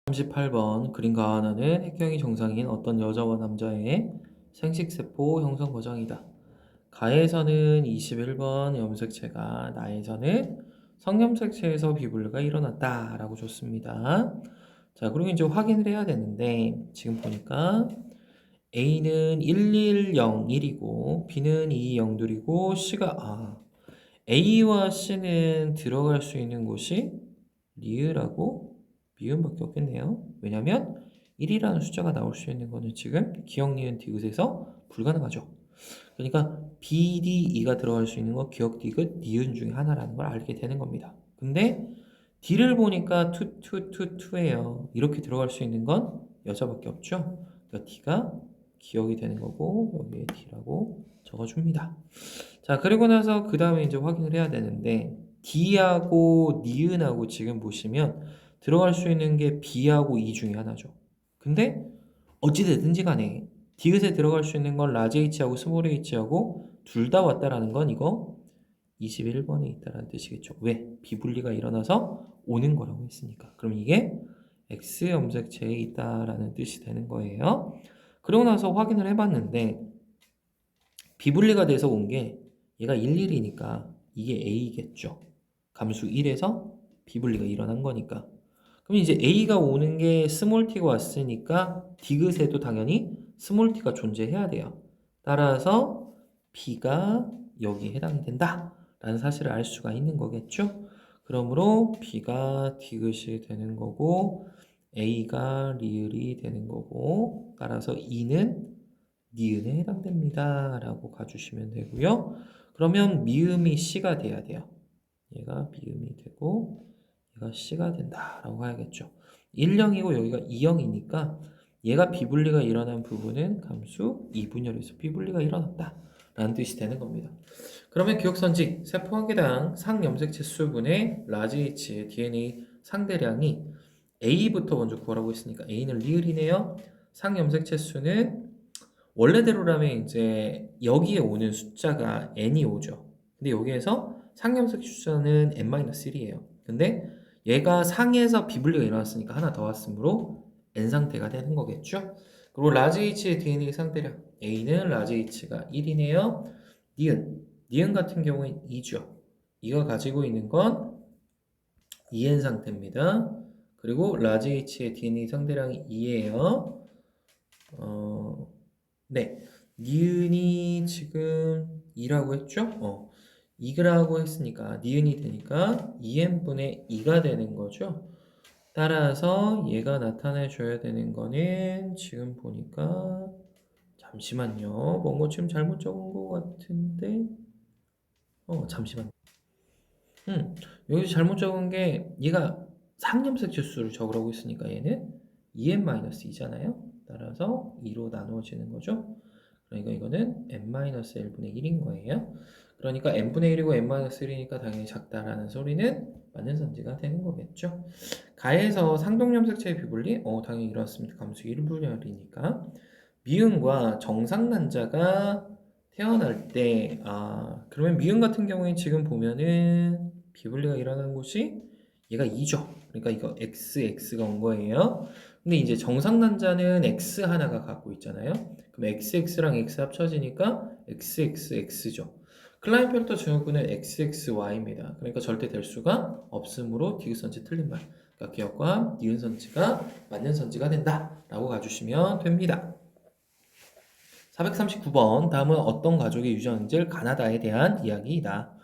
38번 그림과 하나는 획형이 정상인 어떤 여자와 남자의 생식세포 형성 과정이다. 가에서는 21번 염색체가, 나에서는 성염색체에서 비분류가 일어났다 라고 줬습니다. 자, 그리고 이제 확인을 해야 되는데 지금 보니까 A는 1101이고 B는 2202이고 C가 A와 C는 들어갈 수 있는 곳이 리을하고 미음밖에 없겠네요. 왜냐면 1이라는 숫자가 나올 수 있는 거는 지금 기억, 니은, 디귿에서 불가능하죠. 그러니까 B, D, E가 들어갈 수 있는 거 기억, 디귿, 니은 중에 하나라는 걸 알게 되는 겁니다. 근데 D를 보니까 투예요. 이렇게 들어갈 수 있는 건 여자밖에 없죠. 그러니까 D가 기억이 되는 거고 여기에 D라고 적어줍니다. 자, 그리고 나서 그 다음에 이제 확인을 해야 되는데 D하고 니은하고 지금 보시면 들어갈 수 있는 게 B하고 E 중에 하나죠. 근데 어찌됐든지 간에 디귿에 들어갈 수 있는 건 라지 H하고 스몰 h하고 둘 다 왔다라는 건 이거 21번에 있다라는 뜻이겠죠. 왜? 비분리가 일어나서 오는 거라고 했으니까. 그럼 이게 X 염색체에 있다라는 뜻이 되는 거예요. 그러고 나서 확인을 해봤는데 비분리가 돼서 온 게 얘가 11이니까 이게 A겠죠. 감수 1에서 비분리가 일어난 거니까. 그럼 이제 A가 오는 게 스몰 t가 왔으니까 디귿에도 당연히 스몰 t가 존재해야 돼요. 따라서 B가 여기에 해당이 된다 라는 사실을 알 수가 있는 거겠죠. 그러므로 B가 디귿이 되는 거고 A가 리을이 되는 거고 따라서 E는 니은에 해당됩니다 라고 가주시면 되고요. 그러면 미음이 C가 돼야 돼요. 얘가 미음이 되고 얘가 C가 된다라고 해야겠죠. 1형이고 여기가 2형이니까 얘가 비분리가 일어난 부분은 감수 2분열에서 비분리가 일어났다 라는 뜻이 되는 겁니다. 그러면 기억선직 세포 한 개당 상염색체 수분의 라지 H의 DNA 상대량이 A부터 먼저 구하라고 했으니까 A는 리을이네요. 상염색체 수는 원래대로라면 이제 여기에 오는 숫자가 n이 오죠. 근데 여기에서 상염색 숫자는 n-1이에요. 근데 얘가 상에서 비분리가 일어났으니까 하나 더 왔으므로 n 상태가 되는 거겠죠. 그리고 라지 h의 DNA 상대량 a는 라지 h가 1이네요. 니은 같은 경우엔 2죠. 이가 가지고 있는 건 2n 상태입니다. 그리고 라지 h의 DNA 상대량이 2예요. 네. 니은이 지금 2라고 했죠? 2라고 했으니까 니은이 되니까 2n분의 2가 되는 거죠. 따라서 얘가 나타내 줘야 되는 거는 지금 보니까 잠시만요. 뭔가 지금 잘못 적은 것 같은데 잠시만요. 여기서 잘못 적은 게 얘가 상염색 지수를 적으라고 했으니까 얘는 2n-2잖아요. 따라서 2로 나누어지는 거죠. 그러니까 이거는 n-1분의 1인 거예요. 그러니까 n분의 1이고 n-1이니까 당연히 작다라는 소리는 맞는 선지가 되는 거겠죠. 가에서 상동염색체의 비분리? 당연히 일어났습니다. 감수 1분열이니까. 미음과 정상난자가 태어날 때, 그러면 미음 같은 경우에 지금 보면은 비분리가 일어나는 곳이 얘가 2죠. 그러니까 이거 x가 온 거예요. 근데 이제 정상난자는 x 하나가 갖고 있잖아요. 그럼 x랑 x 합쳐지니까 xxx죠. 클라인펠터 증후군은 xxy입니다. 그러니까 절대 될 수가 없으므로 디귿선지 틀린 말. 그러니까 기억과 니은선지가 맞는 선지가 된다라고 가주시면 됩니다. 439번 다음은 어떤 가족의 유전인지 가나다에 대한 이야기이다.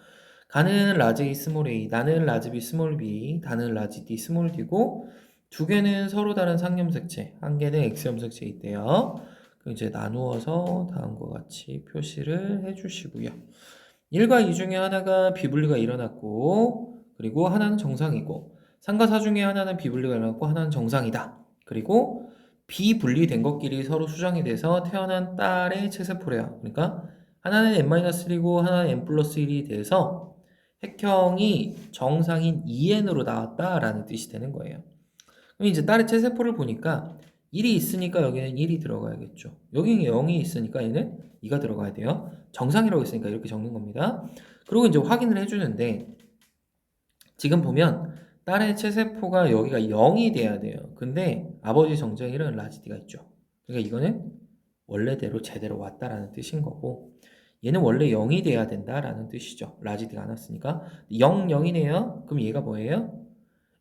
가는 라지 A 스몰 a, 나는 라지 B 스몰 b, 다는 라지 D 스몰 d고 두 개는 서로 다른 상염색체, 한 개는 X염색체 있대요. 그럼 이제 나누어서 다음과 같이 표시를 해주시고요. 1과 2 중에 하나가 비분리가 일어났고 그리고 하나는 정상이고 3과 4 중에 하나는 비분리가 일어났고 하나는 정상이다. 그리고 비분리된 것끼리 서로 수정이 돼서 태어난 딸의 체세포래요. 그러니까 하나는 n-1이고 하나는 n 플러스 1이 돼서 획형이 정상인 2n으로 나왔다라는 뜻이 되는 거예요. 그럼 이제 딸의 체세포를 보니까 1이 있으니까 여기는 1이 들어가야겠죠. 여기 0이 있으니까 얘는 2가 들어가야 돼요. 정상이라고 했으니까 이렇게 적는 겁니다. 그리고 이제 확인을 해주는데 지금 보면 딸의 체세포가 여기가 0이 돼야 돼요. 근데 아버지 정자의 1은 라지 D가 있죠. 그러니까 이거는 원래대로 제대로 왔다라는 뜻인 거고, 얘는 원래 0이 돼야 된다라는 뜻이죠. 라지 D가 안 왔으니까 0, 0이네요. 그럼 얘가 뭐예요?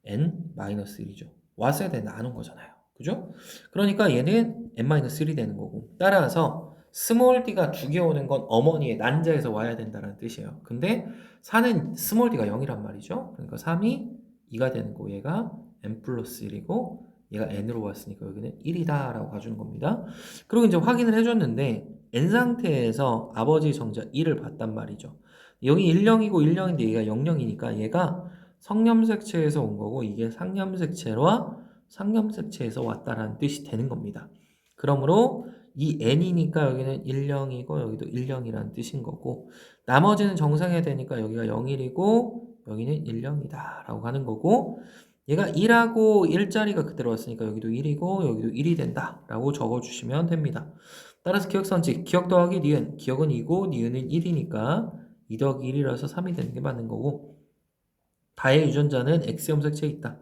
n-1이죠. 왔어야 되는데 안 온 거잖아요. 그죠? 그러니까 얘는 n-1이 되는 거고, 따라서 스몰 d가 2개 오는 건 어머니의 난자에서 와야 된다는 뜻이에요. 근데 4는 스몰 d가 0이란 말이죠. 그러니까 3이 2가 되는 거, 얘가 n 플러스 1이고 얘가 n으로 왔으니까 여기는 1이다 라고 가주는 겁니다. 그리고 이제 확인을 해줬는데 n 상태에서 아버지 정자 1을 봤단 말이죠. 여기 10이고 10인데 얘가 00이니까 얘가 성염색체에서 온 거고, 이게 상염색체와 상염색체에서 왔다라는 뜻이 되는 겁니다. 그러므로 이 n이니까 여기는 10이고 여기도 10이라는 뜻인 거고, 나머지는 정상해야 되니까 여기가 01이고 여기는 10이다 라고 하는 거고, 얘가 1하고 1자리가 그대로 왔으니까 여기도 1이고 여기도 1이 된다 라고 적어주시면 됩니다. 따라서 기억선칙, 기억 더하기 니은, 기억은 2고 니은은 1이니까 2 더하기 1이라서 3이 되는 게 맞는 거고, 다의 유전자는 X염색체에 있다.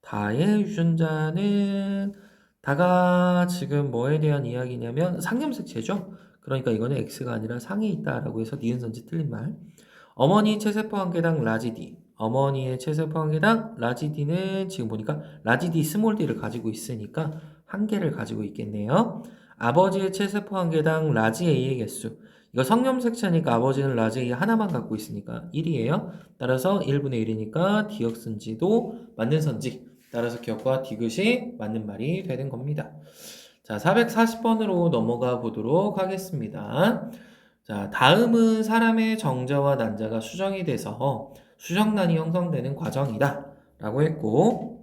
다의 유전자는, 다가 지금 뭐에 대한 이야기냐면 상염색체죠. 그러니까 이거는 X가 아니라 상에 있다라고 해서 니은선지 틀린 말. 어머니 체세포 한 개당 라지 D. 어머니의 체세포 한 개당 라지 D는 지금 보니까 라지 D 스몰 d를 가지고 있으니까 한 개를 가지고 있겠네요. 아버지의 체세포 한 개당 라지 A의 개수. 이거 성염색체니까 아버지는 라지 A 하나만 갖고 있으니까 1이에요. 따라서 1분의 1이니까 디귿선지도 맞는 선지. 따라서 기억과 디귿이 맞는 말이 되는 겁니다. 자, 440번으로 넘어가 보도록 하겠습니다. 자, 다음은 사람의 정자와 난자가 수정이 돼서 수정란이 형성되는 과정이다 라고 했고,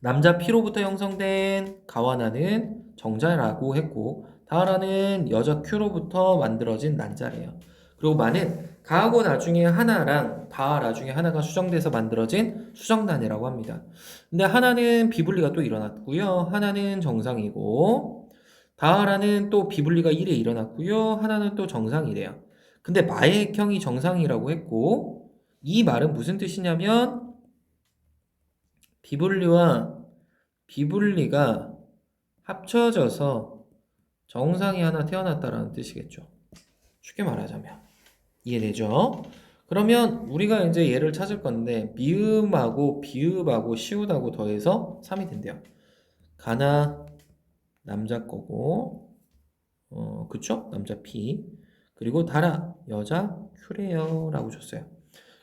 남자 P로부터 형성된 가와 나는 정자라고 했고, 다라는 여자 Q로부터 만들어진 난자래요. 그리고 마는 가하고 나 중에 하나랑 다라 중에 하나가 수정돼서 만들어진 수정란이라고 합니다. 근데 하나는 비분리가 또 일어났고요. 하나는 정상이고, 다라는 또 비분리가 1에 일어났고요. 하나는 또 정상이래요. 근데 마의 액형이 정상이라고 했고, 이 말은 무슨 뜻이냐면 비분리와 비분리가 합쳐져서 정상이 하나 태어났다라는 뜻이겠죠. 쉽게 말하자면. 이해되죠? 그러면 우리가 이제 얘를 찾을 건데, 미음하고 비읍하고 시읒하고 더해서 3이 된대요. 가나 남자 거고, 그쵸? 남자 P. 그리고 다라 여자 Q래요 라고 줬어요.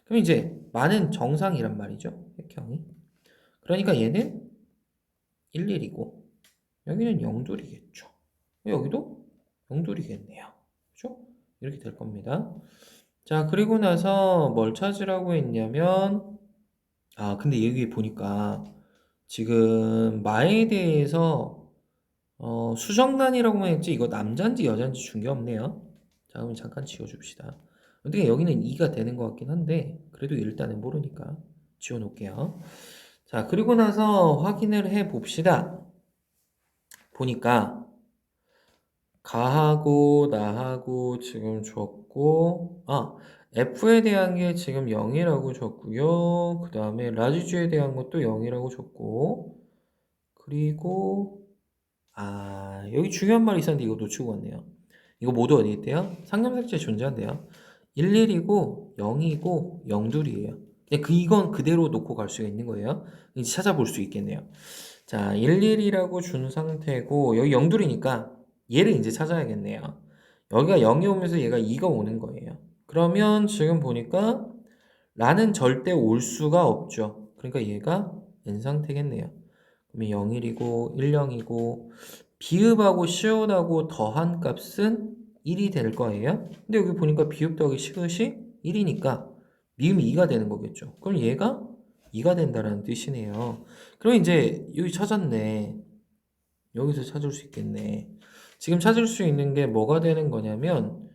그럼 이제 마는 정상이란 말이죠. 획형이. 그러니까 얘는 11이고 여기는 0둘이겠죠. 여기도 0둘이겠네요. 그죠? 이렇게 될 겁니다. 자, 그리고 나서 뭘 찾으라고 했냐면, 근데 여기 보니까 지금 마에 대해서 수정란이라고만 했지 이거 남자인지 여자인지 중계 없네요. 자, 그럼 잠깐 지워줍시다. 어떻게 여기는 2가 되는 것 같긴 한데 그래도 일단은 모르니까 지워놓을게요. 자, 그리고 나서 확인을 해 봅시다. 보니까 가하고 나하고 지금 줬고, F에 대한 게 지금 0이라고 줬고요. 그 다음에 라지주에 대한 것도 0이라고 줬고, 그리고 여기 중요한 말이 있었는데 이거 놓치고 왔네요. 이거 모두 어디 있대요? 상념색체 존재한대요. 11이고 0이고 0둘이에요. 이건 그대로 놓고 갈 수가 있는 거예요. 이제 찾아볼 수 있겠네요. 자, 11이라고 준 상태고 여기 0둘이니까 얘를 이제 찾아야겠네요. 여기가 0이 오면서 얘가 2가 오는 거예요. 그러면 지금 보니까 라는 절대 올 수가 없죠. 그러니까 얘가 n 상태겠네요. 그러면 01이고 10이고 비읍하고 시옷하고 더한 값은 1이 될 거예요. 근데 여기 보니까 비읍 더하기 시옷이 1이니까 미음이 2가 되는 거겠죠. 그럼 얘가 2가 된다는 뜻이네요. 그럼 이제 여기 찾았네. 여기서 찾을 수 있겠네. 지금 찾을 수 있는 게 뭐가 되는 거냐면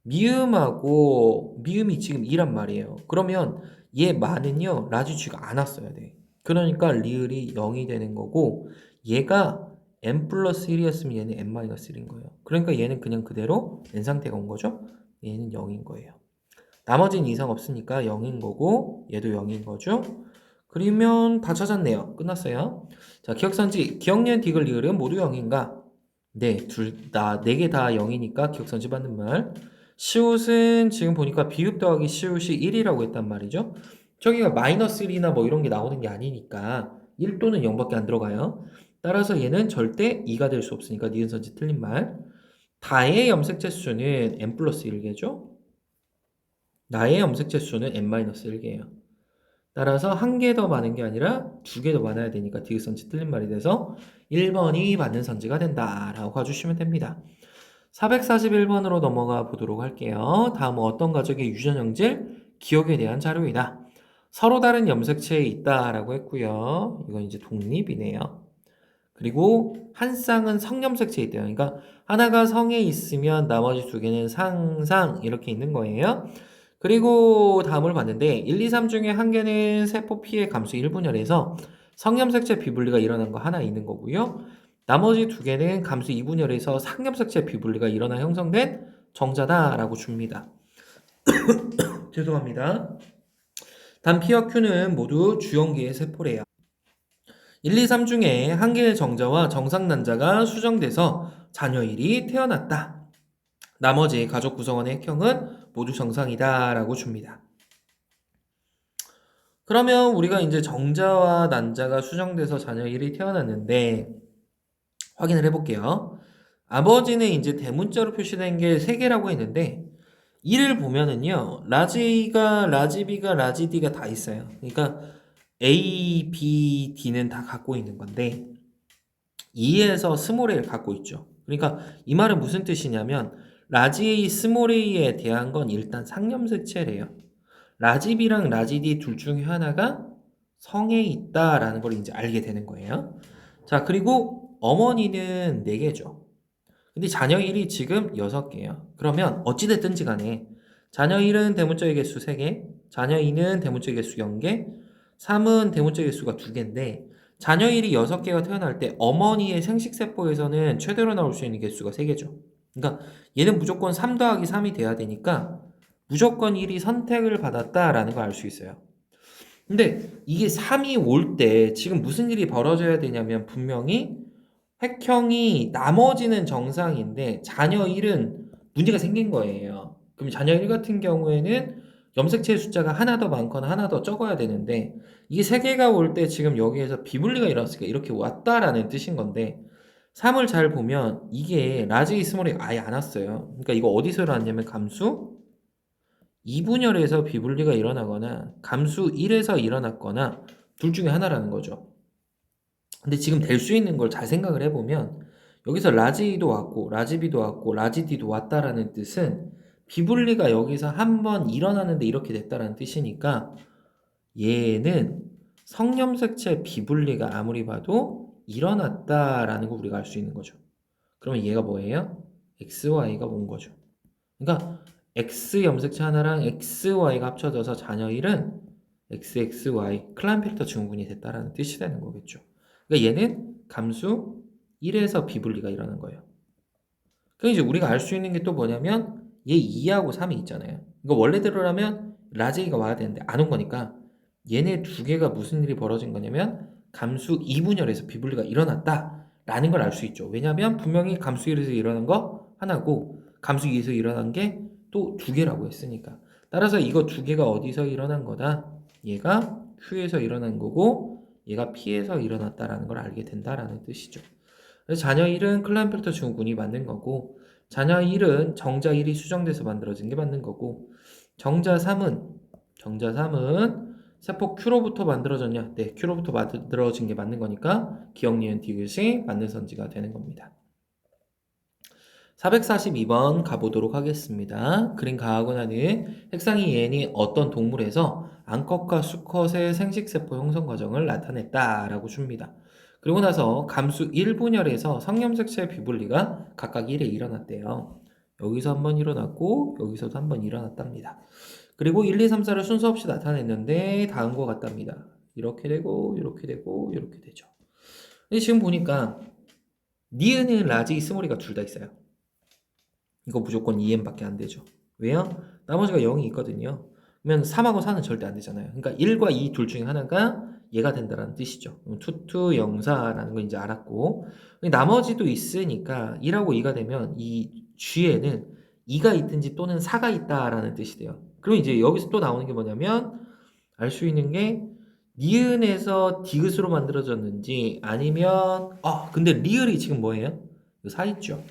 미음하고 미음이 지금 2란 말이에요. 그러면 얘 마는요 라지쥐가 안 왔어야 돼. 그러니까 리을이 0이 되는 거고, 얘가 n 플러스 1이었으면 얘는 n-1인 거예요. 그러니까 얘는 그냥 그대로 n 상태가 온 거죠. 얘는 0인 거예요. 나머지는 이상 없으니까 0인 거고 얘도 0인 거죠. 그리면 다 찾았네요. 끝났어요. 자, 기억선지, 기억니은 디귿 리을은 모두 0인가? 네, 네 개 다 0이니까 기억선지 맞는 말. 시옷은 지금 보니까 비읍 더하기 시옷이 1이라고 했단 말이죠. 저기가 마이너스 1이나 뭐 이런 게 나오는 게 아니니까 1 또는 0밖에 안 들어가요. 따라서 얘는 절대 2가 될 수 없으니까 니은선지 틀린 말. 다의 염색체 수는 n 플러스 1개죠. 나의 염색체 수는 n-1개예요. 따라서 한 개 더 많은 게 아니라 두 개 더 많아야 되니까 디귿선지 틀린 말이 돼서 1번이 맞는 선지가 된다라고 봐주시면 됩니다. 441번으로 넘어가 보도록 할게요. 다음은 어떤 가족의 유전형질, 기억에 대한 자료이다. 서로 다른 염색체에 있다라고 했고요. 이건 이제 독립이네요. 그리고 한 쌍은 성염색체에 있대요. 그러니까 하나가 성에 있으면 나머지 두 개는 상상 이렇게 있는 거예요. 그리고 다음을 봤는데 1, 2, 3 중에 한 개는 세포 피해 감수 1분열에서 성염색체 비분리가 일어난 거 하나 있는 거고요. 나머지 두 개는 감수 2분열에서 상염색체 비분리가 일어나 형성된 정자다라고 줍니다. 죄송합니다. 단 P와 Q는 모두 주연기의 세포래요. 1, 2, 3 중에 한 개의 정자와 정상난자가 수정돼서 자녀일이 태어났다. 나머지 가족 구성원의 액형은 모두 정상이다 라고 줍니다. 그러면 우리가 이제 정자와 난자가 수정돼서 자녀일이 태어났는데 확인을 해볼게요. 아버지는 이제 대문자로 표시된 게 3개라고 했는데 이를 보면은요. 라지가, 라지비가, 라지디가 다 있어요. 그러니까 A, B, D는 다 갖고 있는 건데 2에서 스몰 a를 갖고 있죠. 그러니까 이 말은 무슨 뜻이냐면 라지 A, 스몰 a에 대한 건 일단 상염색체래요. 라지 B랑 라지 D 둘 중에 하나가 성에 있다라는 걸 이제 알게 되는 거예요. 자, 그리고 어머니는 4개죠. 근데 자녀 1이 지금 6개예요. 그러면 어찌됐든지 간에 자녀 1은 대문자의 개수 3개, 자녀 2는 대문자의 개수 0개, 3은 대문자의 개수가 2개인데 자녀 1이 6개가 태어날 때 어머니의 생식세포에서는 최대로 나올 수 있는 개수가 3개죠. 그러니까 얘는 무조건 3 더하기 3이 돼야 되니까 무조건 1이 선택을 받았다라는 걸 알 수 있어요. 근데 이게 3이 올 때 지금 무슨 일이 벌어져야 되냐면 분명히 획형이 나머지는 정상인데 자녀 1은 문제가 생긴 거예요. 그럼 자녀 1 같은 경우에는 염색체의 숫자가 하나 더 많거나 하나 더 적어야 되는데 이게 3개가 올 때 지금 여기에서 비분리가 일어났으니까 이렇게 왔다라는 뜻인 건데 3을 잘 보면 이게 라지 스몰이 아예 안 왔어요. 그러니까 이거 어디서 일어났냐면 감수 2분열에서 비분리가 일어나거나 감수 1에서 일어났거나 둘 중에 하나라는 거죠. 근데 지금 될 수 있는 걸 잘 생각을 해보면 여기서 라지도 왔고 라지비도 왔고 라지디도 왔다라는 뜻은 비분리가 여기서 한번 일어나는데 이렇게 됐다라는 뜻이니까 얘는 성염색체 비분리가 아무리 봐도 일어났다라는 걸 우리가 알 수 있는 거죠. 그러면 얘가 뭐예요? XY가 온 거죠. 그러니까 X 염색체 하나랑 XY가 합쳐져서 자녀 1은 XXY 클라인펠터 증후군이 됐다라는 뜻이 되는 거겠죠. 그러니까 얘는 감수 1에서 비분리가 일어난 거예요. 그럼 이제 우리가 알 수 있는 게 또 뭐냐면 얘 2하고 3이 있잖아요. 이거 원래대로라면 라제이가 와야 되는데 안 온 거니까 얘네 두 개가 무슨 일이 벌어진 거냐면 감수 2분열에서 비분리가 일어났다라는 걸 알 수 있죠. 왜냐하면 분명히 감수 1에서 일어난 거 하나고 감수 2에서 일어난 게 또 2개라고 했으니까. 따라서 이거 2개가 어디서 일어난 거다? 얘가 Q에서 일어난 거고 얘가 P에서 일어났다라는 걸 알게 된다라는 뜻이죠. 그래서 자녀 1은 클라인펠터 증후군이 맞는 거고 자녀 1은 정자 1이 수정돼서 만들어진 게 맞는 거고 정자 3은 세포 Q로부터 만들어졌냐? 네, Q로부터 만들어진 게 맞는 거니까 기억, 니은, 디귿이 맞는 선지가 되는 겁니다. 442번 가보도록 하겠습니다. 그림 가하고 나는 색상이 얘는 어떤 동물에서 암컷과 수컷의 생식세포 형성 과정을 나타냈다라고 줍니다. 그리고 나서 감수 1분열에서 성염색체 비분리가 각각 1회 일어났대요. 여기서 한 번 일어났고 여기서도 한 번 일어났답니다. 그리고 1, 2, 3, 4를 순서 없이 나타냈는데 다음과 같답니다. 이렇게 되고 이렇게 되고 이렇게 되죠. 근데 지금 보니까 니은은 라지 스몰이가 둘 다 있어요. 이거 무조건 2n밖에 안 되죠. 왜요? 나머지가 0이 있거든요. 그러면 3하고 4는 절대 안 되잖아요. 그러니까 1과 2 둘 중에 하나가 얘가 된다라는 뜻이죠. 그럼 투투 영사라는 거 이제 알았고 나머지도 있으니까 1하고 2가 되면 이 G에는 2가 있든지 또는 4가 있다라는 뜻이 돼요. 그럼 이제 여기서 또 나오는 게 뭐냐면 알 수 있는 게 니은에서 디귿으로 만들어졌는지 아니면 근데 리을이 지금 뭐예요? 사 있죠.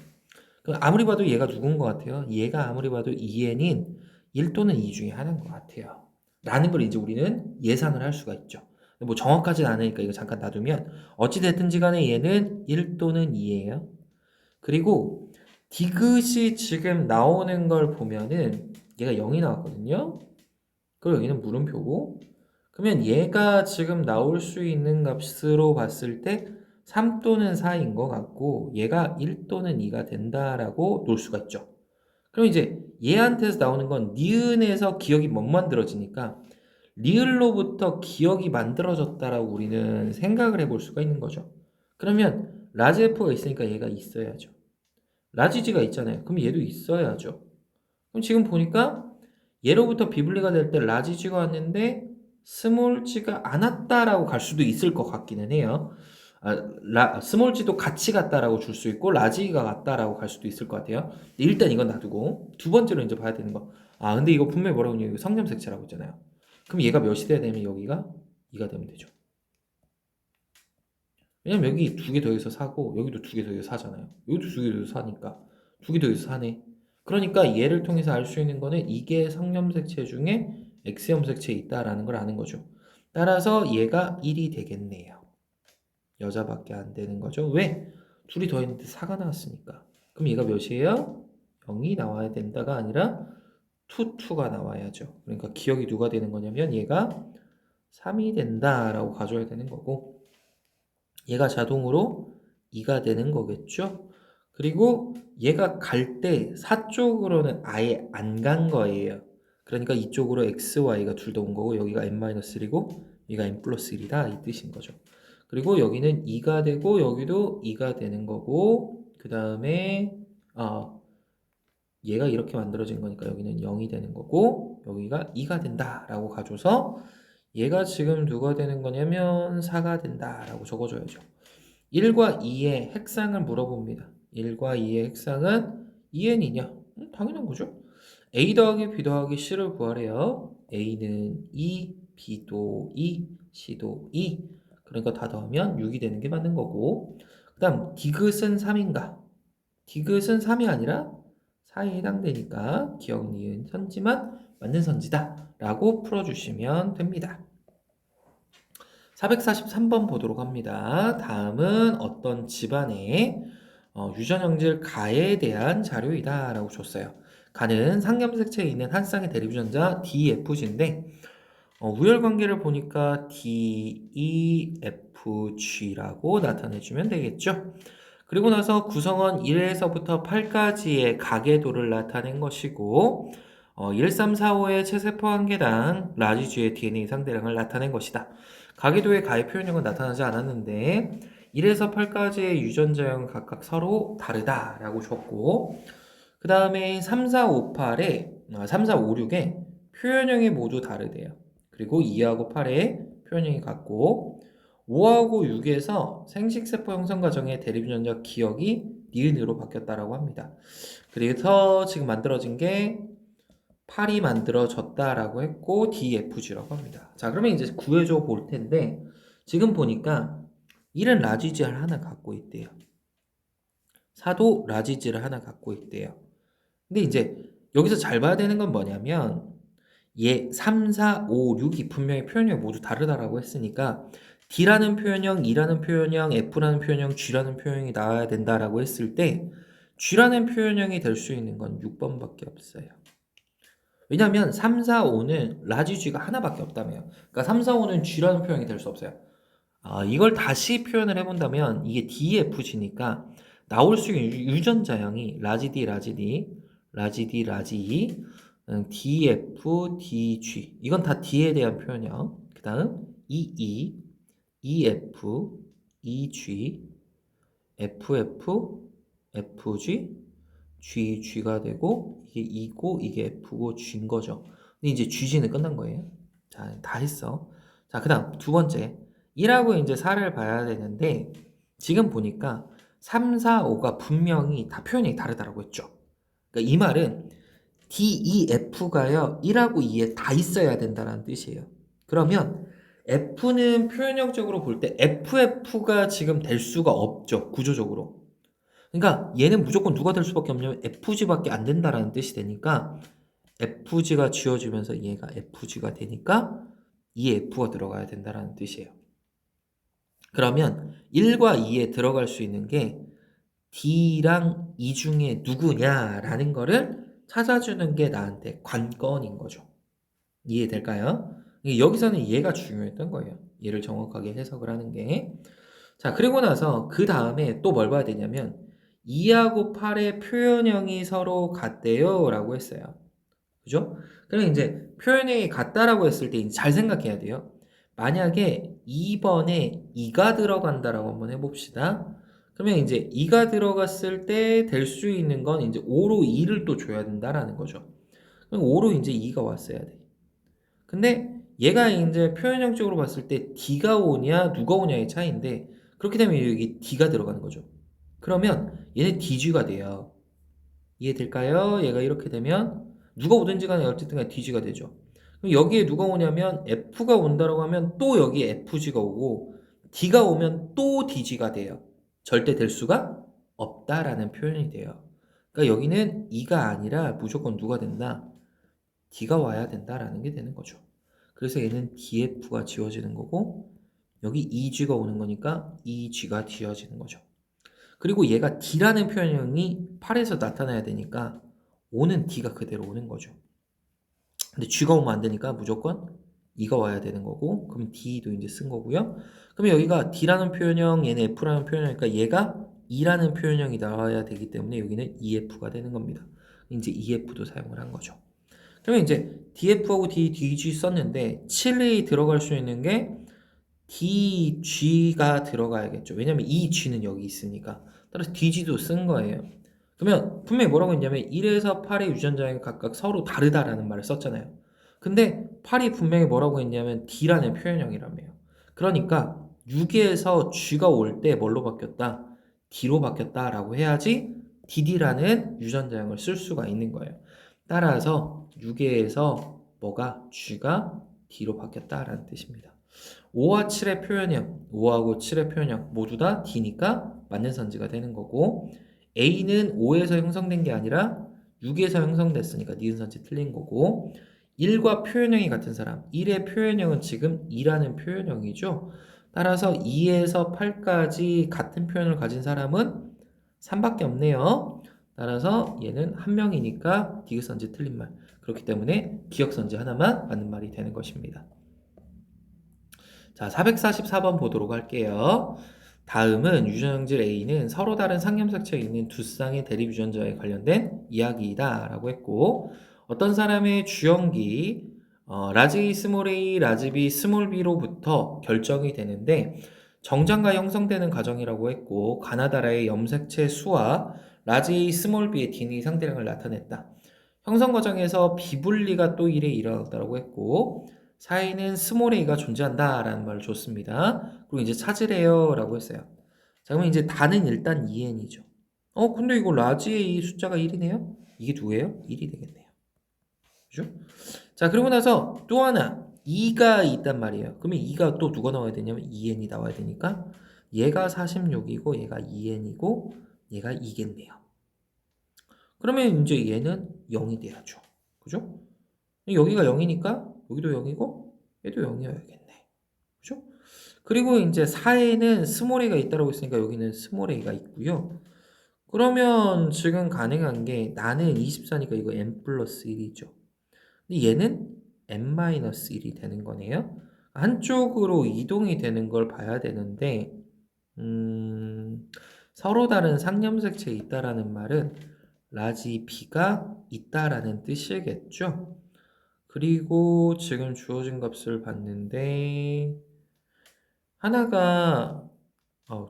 그럼 아무리 봐도 얘가 누군 것 같아요? 얘가 아무리 봐도 EN인 1 또는 2 중에 하나인 것 같아요. 라는 걸 이제 우리는 예상을 할 수가 있죠. 뭐 정확하진 않으니까 이거 잠깐 놔두면 어찌됐든지 간에 얘는 1 또는 2예요. 그리고 디귿이 지금 나오는 걸 보면은 얘가 0이 나왔거든요. 그리고 여기는 물음표고 그러면 얘가 지금 나올 수 있는 값으로 봤을 때 3 또는 4인 것 같고 얘가 1 또는 2가 된다라고 놓을 수가 있죠. 그럼 이제 얘한테서 나오는 건 니은에서 기억이 못 만들어지니까 리을로부터 기억이 만들어졌다라고 우리는 생각을 해볼 수가 있는 거죠. 그러면 라지 F가 있으니까 얘가 있어야죠. 라지 G가 있잖아요. 그럼 얘도 있어야죠. 그럼 지금 보니까 얘로부터 비블리가 될 때 라지 G가 왔는데 스몰 G가 안 왔다라고 갈 수도 있을 것 같기는 해요. 스몰 G도 같이 갔다라고 줄 수 있고 라지가 갔다라고 갈 수도 있을 것 같아요. 일단 이건 놔두고 두 번째로 이제 봐야 되는 거. 근데 이거 분명히 뭐라고 했냐면 성점색체라고 했잖아요. 그럼 얘가 몇이 돼야 되면 여기가 2가 되면 되죠. 왜냐면 여기 두 개 더해서 4고 여기도 두 개 더해서 4잖아요. 여기도 두 개 더해서 4니까 두 개 더해서 4네. 그러니까 얘를 통해서 알 수 있는 거는 이게 성염색체 중에 X염색체에 있다라는 걸 아는 거죠. 따라서 얘가 1이 되겠네요. 여자밖에 안 되는 거죠. 왜? 둘이 더했는데 4가 나왔으니까. 그럼 얘가 몇이에요? 0이 나와야 된다가 아니라 2가 나와야죠. 그러니까 기억이 누가 되는 거냐면 얘가 3이 된다라고 가져야 되는 거고 얘가 자동으로 2가 되는 거겠죠. 그리고 얘가 갈 때 4 쪽으로는 아예 안 간 거예요. 그러니까 이쪽으로 x, y가 둘 다 온 거고 여기가 n-1이고 여기가 n 플러스 1이다 이 뜻인 거죠. 그리고 여기는 2가 되고 여기도 2가 되는 거고 그 다음에 얘가 이렇게 만들어진 거니까 여기는 0이 되는 거고 여기가 2가 된다라고 가져서 얘가 지금 누가 되는 거냐면 4가 된다라고 적어줘야죠. 1과 2의 핵상을 물어봅니다. 1과 2의 핵상은 2n이냐? 당연한 거죠. a 더하기 b 더하기 c를 구하래요. a는 2, b도 2, c도 2. 그러니까 다 더하면 6이 되는 게 맞는 거고 그 다음 디귿은 3인가? 디귿은 3이 아니라 4에 해당되니까 기억, 니은, 선지만 맞는 선지다 라고 풀어주시면 됩니다. 443번 보도록 합니다. 다음은 어떤 집안의 유전형질 가에 대한 자료이다 라고 줬어요. 가는 상염색체에 있는 한 쌍의 대립유전자 DFG인데 우열관계를 보니까 DEFG라고 나타내주면 되겠죠. 그리고 나서 구성원 1에서부터 8까지의 가계도를 나타낸 것이고 1, 3, 4, 5의 체세포 한 개당 라지주의 DNA 상대량을 나타낸 것이다. 가계도의 가의 표현형은 나타나지 않았는데 1에서 8까지의 유전자형은 각각 서로 다르다라고 줬고 그 다음에 3, 4, 5, 8에 3, 4, 5, 6에 표현형이 모두 다르대요. 그리고 2하고 8에 표현형이 같고 5하고 6에서 생식세포 형성 과정의 대립유전자 기억이 니은으로 바뀌었다라고 합니다. 그래서 지금 만들어진 게 8이 만들어졌다라고 했고 DFG라고 합니다. 자, 그러면 이제 구해줘 볼 텐데 지금 보니까 1은 라지지를 하나 갖고 있대요. 4도 라지지를 하나 갖고 있대요. 근데 이제 여기서 잘 봐야 되는 건 뭐냐면 얘 3, 4, 5, 6이 분명히 표현형이 모두 다르다라고 했으니까 D라는 표현형, E라는 표현형, F라는 표현형, G라는 표현형이 나와야 된다라고 했을 때 G라는 표현형이 될 수 있는 건 6번밖에 없어요. 왜냐면 3, 4, 5는 라지 G가 하나밖에 없다며요. 그러니까 3, 4, 5는 G라는 표현이 될 수 없어요. 이걸 다시 표현을 해본다면 이게 DFG니까 나올 수 있는 유전자형이 라지 D, 라지 D, 라지 D, 라지 E, DF, DG 이건 다 D에 대한 표현형. 그 다음 EE, EF, EG, FF, FG, GG가 되고 이게 E고 이게 F고 G인 거죠. 근데 이제 GG는 끝난 거예요. 자, 다 했어. 자, 그 다음 두 번째. 1하고 이제 4를 봐야 되는데, 지금 보니까 3, 4, 5가 분명히 다 표현이 다르다고 했죠. 그러니까 이 말은 D, E, F가요, 1하고 2에 다 있어야 된다는 뜻이에요. 그러면 F는 표현형적으로 볼 때 FF가 지금 될 수가 없죠. 구조적으로. 그러니까 얘는 무조건 누가 될 수밖에 없냐면 FG밖에 안 된다라는 뜻이 되니까 FG가 지워지면서 얘가 FG가 되니까 이 F가 들어가야 된다라는 뜻이에요. 그러면 1과 2에 들어갈 수 있는 게 D랑 E 중에 누구냐라는 거를 찾아주는 게 나한테 관건인 거죠. 이해될까요? 여기서는 얘가 중요했던 거예요. 얘를 정확하게 해석을 하는 게. 자, 그리고 나서 그 다음에 또 뭘 봐야 되냐면 2하고 8의 표현형이 서로 같대요 라고 했어요. 그죠? 그럼 이제 표현형이 같다라고 했을 때 잘 생각해야 돼요. 만약에 2번에 2가 들어간다라고 한번 해봅시다. 그러면 이제 2가 들어갔을 때 될 수 있는 건 이제 5로 2를 또 줘야 된다라는 거죠. 그럼 5로 이제 2가 왔어야 돼. 근데 얘가 이제 표현형적으로 봤을 때 D가 오냐 누가 오냐의 차이인데 그렇게 되면 여기 D가 들어가는 거죠. 그러면 얘는 DG가 돼요. 이해될까요? 얘가 이렇게 되면 누가 오든지 간에 어쨌든 간에 DG가 되죠. 그럼 여기에 누가 오냐면 F가 온다라고 하면 또 여기에 FG가 오고 D가 오면 또 DG가 돼요. 절대 될 수가 없다라는 표현이 돼요. 그러니까 여기는 2가 아니라 무조건 누가 된다? D가 와야 된다라는 게 되는 거죠. 그래서 얘는 DF가 지워지는 거고 여기 EG가 오는 거니까 EG가 지워지는 거죠. 그리고 얘가 D라는 표현형이 8에서 나타나야 되니까 5는 D가 그대로 오는 거죠. 근데 G가 오면 안 되니까 무조건 E가 와야 되는 거고 그럼 D도 이제 쓴 거고요. 그러면 여기가 D라는 표현형, 얘는 F라는 표현형이니까 얘가 E라는 표현형이 나와야 되기 때문에 여기는 EF가 되는 겁니다. 이제 EF도 사용을 한 거죠. 그러면 이제 DF하고 DG 썼는데 7이 들어갈 수 있는 게 DG가 들어가야겠죠. 왜냐면 이 G는 여기 있으니까. 따라서 DG도 쓴 거예요. 그러면 분명히 뭐라고 했냐면 1에서 8의 유전자가 각각 서로 다르다라는 말을 썼잖아요. 근데 8이 분명히 뭐라고 했냐면 D라는 표현형이라며요. 그러니까 6에서 G가 올 때 뭘로 바뀌었다? D로 바뀌었다라고 해야지 DD라는 유전자형을 쓸 수가 있는 거예요. 따라서 6에서 뭐가 G가 D로 바뀌었다라는 뜻입니다. 5와 7의 표현형, 5하고 7의 표현형 모두 다 D니까 맞는 선지가 되는 거고 A는 5에서 형성된 게 아니라 6에서 형성됐으니까 니은 선지 틀린 거고 1과 표현형이 같은 사람 1의 표현형은 지금 2라는 표현형이죠. 따라서 2에서 8까지 같은 표현을 가진 사람은 3밖에 없네요. 따라서 얘는 한 명이니까 디귿 선지 틀린 말. 그렇기 때문에 기억 선지 하나만 맞는 말이 되는 것입니다. 자, 444번 보도록 할게요. 다음은 유전형질 A는 서로 다른 상염색체에 있는 두 쌍의 대립 유전자에 관련된 이야기이다 라고 했고 어떤 사람의 주형기 라지 A, 스몰 a, 라지 B, 스몰 b로부터 결정이 되는데 정장과 형성되는 과정이라고 했고 가나다라의 염색체 수와 라지 A, 스몰 b의 DNA 상대량을 나타냈다. 형성 과정에서 비분리가 또 일에 일어났다고 했고 사이는 스몰 a가 존재한다라는 말을 줬습니다. 그리고 이제 찾으래요 라고 했어요. 자, 그러면 이제 다는 일단 2n이죠. 근데 이거 라지 A 숫자가 1이네요? 이게 누구예요? 1이 되겠네요. 그죠? 자, 그리고 나서 또 하나 2가 있단 말이에요. 그러면 2가 또 누가 나와야 되냐면 2n이 나와야 되니까 얘가 46이고 얘가 2n이고 얘가 2겠네요. 그러면 이제 얘는 0이 돼야죠. 그죠? 여기가 0이니까 여기도 0이고 얘도 0이어야겠네. 그죠? 그리고 이제 4에는 스몰 a가 있다고 했으니까 여기는 스몰 a가 있고요. 그러면 지금 가능한 게 나는 24니까 이거 n 플러스 1이죠. 근데 얘는 n-1이 되는 거네요. 한쪽으로 이동이 되는 걸 봐야 되는데 서로 다른 상염색체에 있다라는 말은 라지 B가 있다라는 뜻이겠죠. 그리고 지금 주어진 값을 봤는데 하나가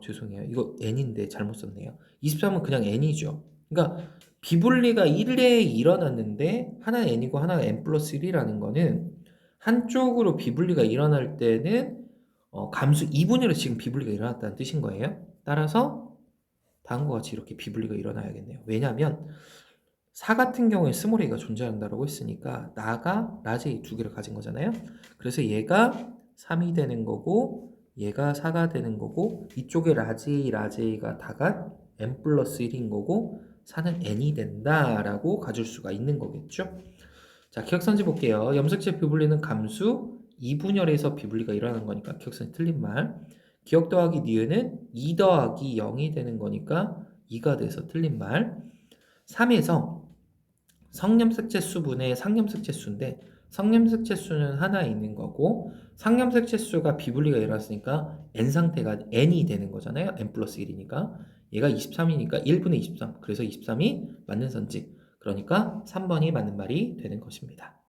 죄송해요. 이거 n인데 잘못 썼네요. 23은 그냥 n이죠. 그러니까 비분리가 1에 일어났는데 하나는 n이고 하나가 n 플러스 1이라는 거는 한쪽으로 비분리가 일어날 때는 감수 2분위로 지금 비분리가 일어났다는 뜻인 거예요. 따라서 다음과 같이 이렇게 비분리가 일어나야겠네요. 왜냐하면 4 같은 경우에 스몰 a가 존재한다고 했으니까 나가 라지 A 두 개를 가진 거잖아요. 그래서 얘가 3이 되는 거고 얘가 4가 되는 거고 이쪽에 라지 A가 다가 n 플러스 1인 거고 4는 n이 된다라고 가질 수가 있는 거겠죠. 자, 기억선지 볼게요. 염색체 비분리는 감수 2분열에서 비분리가 일어나는 거니까 기억선지 틀린 말. 기억 더하기 니은은 2 더하기 0이 되는 거니까 2가 돼서 틀린 말. 3에서 성염색체 수분의 상염색체 수인데 성염색체 수는 하나 있는 거고 상염색체 수가 비분리가 일어났으니까 n 상태가 n이 되는 거잖아요. n 플러스 1이니까 얘가 23이니까 1분의 23 그래서 23이 맞는 선지 그러니까 3번이 맞는 말이 되는 것입니다.